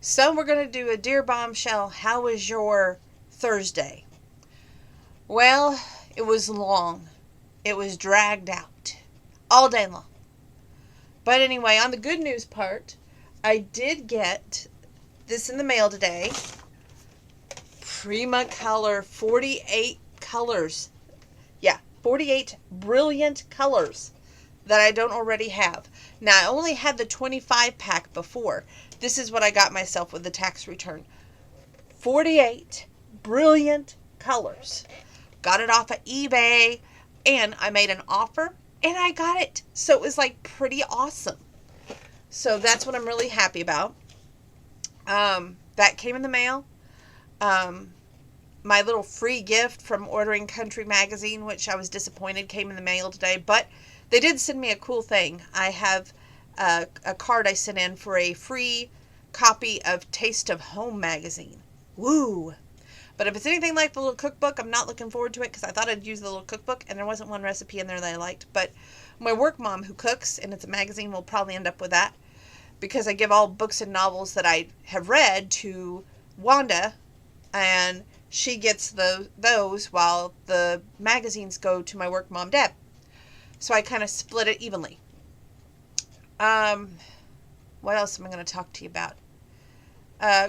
So we're going to do a Dear Bombshell, how was your Thursday? Well, it was long. It was dragged out all day long. But anyway, on the good news part, I did get this in the mail today. Primacolor 48 colors. Yeah, 48 brilliant colors that I don't already have. Now, I only had the 25 pack before. This is what I got myself with the tax return. 48 brilliant colors. Got it off of eBay, and I made an offer and I got it. So it was like pretty awesome. So that's what I'm really happy about. That came in the mail. Um, my little free gift from ordering Country Magazine, which I was disappointed came in the mail today, but they did send me a cool thing. I have a card I sent in for a free copy of Taste of Home magazine. Woo! But if it's anything like the little cookbook, I'm not looking forward to it because I thought I'd use the little cookbook and there wasn't one recipe in there that I liked. But my work mom who cooks, and it's a magazine, will probably end up with that because I give all books and novels that I have read to Wanda, and she gets those while the magazines go to my work mom, Deb. So I kind of split it evenly. What else am I going to talk to you about?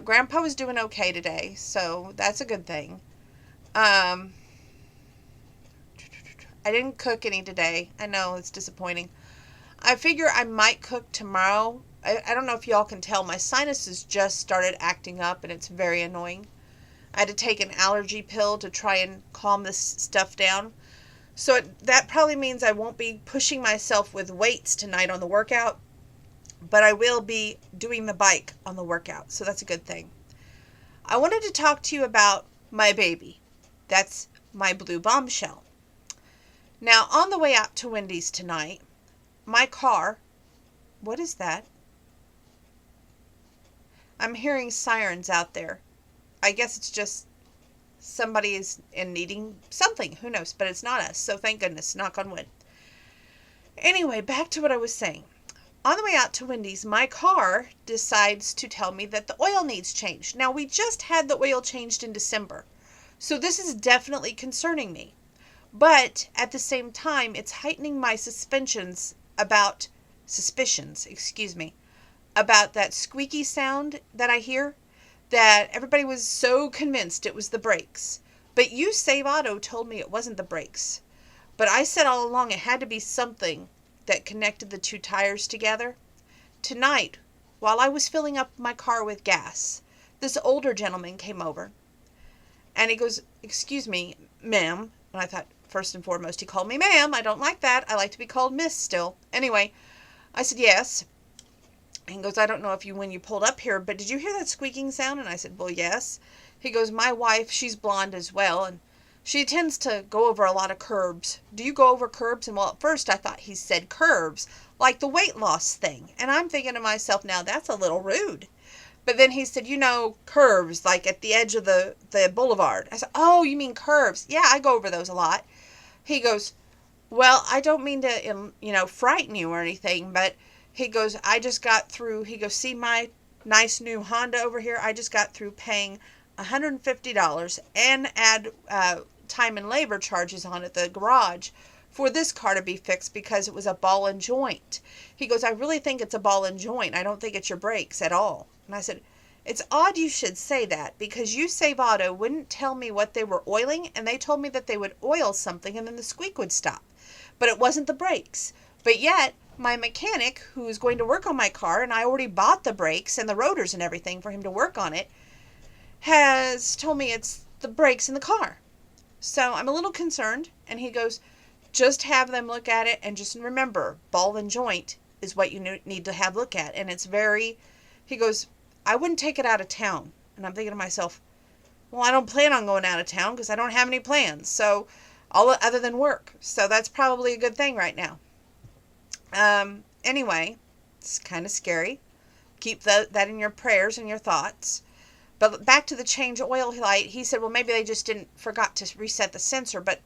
Grandpa was doing okay today, so that's a good thing. I didn't cook any today. I know, it's disappointing. I figure I might cook tomorrow. I don't know if y'all can tell. My sinuses just started acting up, and it's very annoying. I had to take an allergy pill to try and calm this stuff down. So that probably means I won't be pushing myself with weights tonight on the workout, but I will be doing the bike on the workout. So that's a good thing. I wanted to talk to you about my baby. That's my blue bombshell. Now, on the way out to Wendy's tonight, my car, what is that? I'm hearing sirens out there. I guess it's just somebody is in needing something. Who knows? But it's not us. So thank goodness. Knock on wood. Anyway, back to what I was saying. On the way out to Wendy's, my car decides to tell me that the oil needs changed. Now, we just had the oil changed in December. So this is definitely concerning me. But at the same time, it's heightening my suspicions about that squeaky sound that I hear, that everybody was so convinced it was the brakes. But you, Save Auto, told me it wasn't the brakes. But I said all along it had to be something that connected the two tires together. Tonight, while I was filling up my car with gas, this older gentleman came over. And he goes, "Excuse me, ma'am." And I thought, first and foremost, he called me ma'am. I don't like that. I like to be called miss still. Anyway, I said, "Yes." And he goes, "I don't know if when you pulled up here, but did you hear that squeaking sound?" And I said, "Well, yes." He goes, "My wife, she's blonde as well, and she tends to go over a lot of curbs. Do you go over curbs?" And well, at first I thought he said curves, like the weight loss thing. And I'm thinking to myself, now that's a little rude. But then he said, curves, like at the edge of the boulevard. I said, "Oh, you mean curves? Yeah, I go over those a lot." He goes, "Well, I don't mean to, frighten you or anything, but," he goes, "I just got through," he goes, "see my nice new Honda over here? I just got through paying $150 and add time and labor charges on at the garage for this car to be fixed because it was a ball and joint." He goes, "I really think it's a ball and joint. I don't think it's your brakes at all." And I said, "It's odd you should say that because you, Save Auto, wouldn't tell me what they were oiling, and they told me that they would oil something and then the squeak would stop. But it wasn't the brakes. But yet, my mechanic, who's going to work on my car, and I already bought the brakes and the rotors and everything for him to work on it, has told me it's the brakes in the car." So I'm a little concerned. And he goes, "Just have them look at it, and just remember, ball and joint is what you need to have look at. And it's very," he goes, "I wouldn't take it out of town." And I'm thinking to myself, well, I don't plan on going out of town because I don't have any plans. So all other than work. So that's probably a good thing right now. Anyway, it's kind of scary. Keep that in your prayers and your thoughts. But back to the change oil light, he said, well, maybe they just forgot to reset the sensor, but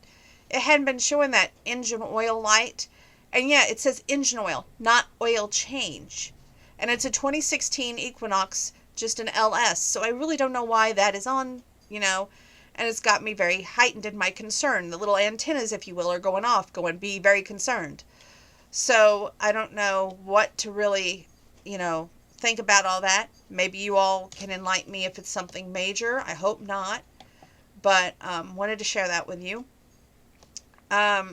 it hadn't been showing that engine oil light. And yeah, it says engine oil, not oil change. And it's a 2016 Equinox just an LS. So I really don't know why that is on, and it's got me very heightened in my concern. The little antennas, if you will, are going off, going, be very concerned. So I don't know what to really, think about all that. Maybe you all can enlighten me if it's something major. I hope not. But wanted to share that with you.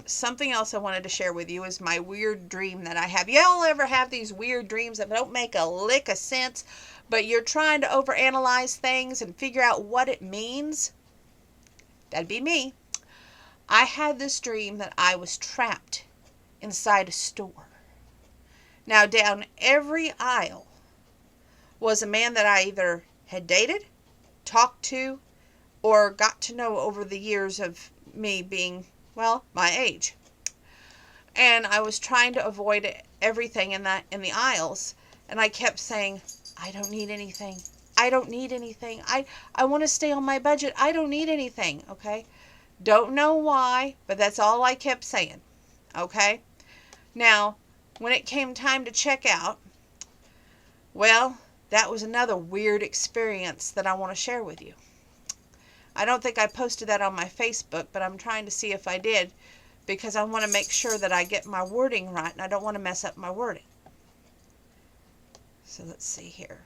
Something else I wanted to share with you is my weird dream that I have. Y'all ever have these weird dreams that don't make a lick of sense, but you're trying to overanalyze things and figure out what it means? That'd be me. I had this dream that I was trapped inside a store. Now, down every aisle was a man that I either had dated, talked to, or got to know over the years of me being, well, my age. And I was trying to avoid everything in the aisles, and I kept saying, I don't need anything. I don't need anything. I want to stay on my budget. I don't need anything, okay? Don't know why, but that's all I kept saying, okay? Now, when it came time to check out, well, that was another weird experience that I want to share with you. I don't think I posted that on my Facebook, but I'm trying to see if I did, because I want to make sure that I get my wording right, and I don't want to mess up my wording. So let's see here.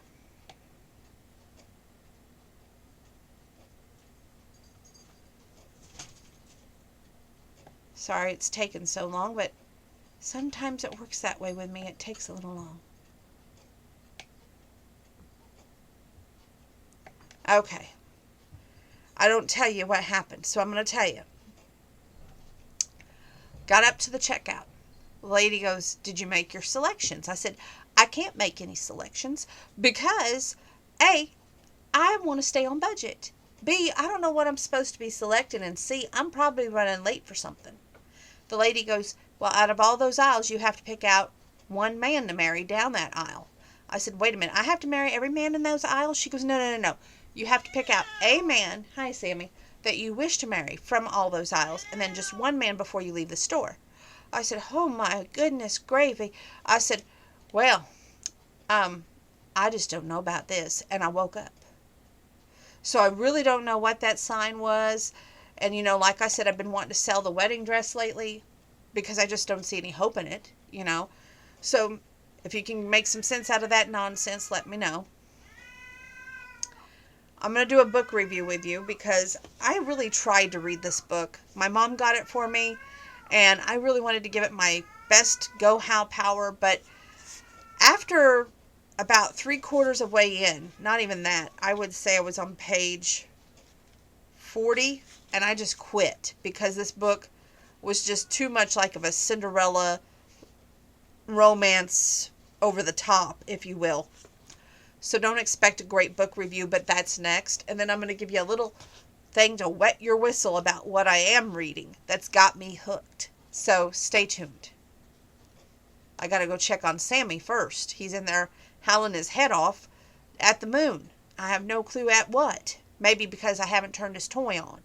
Sorry it's taken so long, but sometimes it works that way with me. It takes a little long. Okay. I don't tell you what happened, so I'm going to tell you. Got up to the checkout. The lady goes, did you make your selections? I said, I can't make any selections because, A, I want to stay on budget. B, I don't know what I'm supposed to be selecting. And C, I'm probably running late for something. The lady goes, well, out of all those aisles, you have to pick out one man to marry down that aisle. I said, wait a minute, I have to marry every man in those aisles? She goes, no. You have to pick out a man, hi Sammy, that you wish to marry from all those aisles, and then just one man before you leave the store. I said, oh my goodness gravy. I said, well, I just don't know about this. And I woke up. So I really don't know what that sign was. And, like I said, I've been wanting to sell the wedding dress lately because I just don't see any hope in it, So if you can make some sense out of that nonsense, let me know. I'm going to do a book review with you because I really tried to read this book. My mom got it for me, and I really wanted to give it my best go-how power, but after about 3/4 of way in, not even that, I would say I was on page 40, and I just quit because this book was just too much like of a Cinderella romance over the top, if you will. So don't expect a great book review, but that's next. And then I'm going to give you a little thing to wet your whistle about what I am reading that's got me hooked. So stay tuned. I got to go check on Sammy first. He's in there howling his head off at the moon. I have no clue at what. Maybe because I haven't turned his toy on.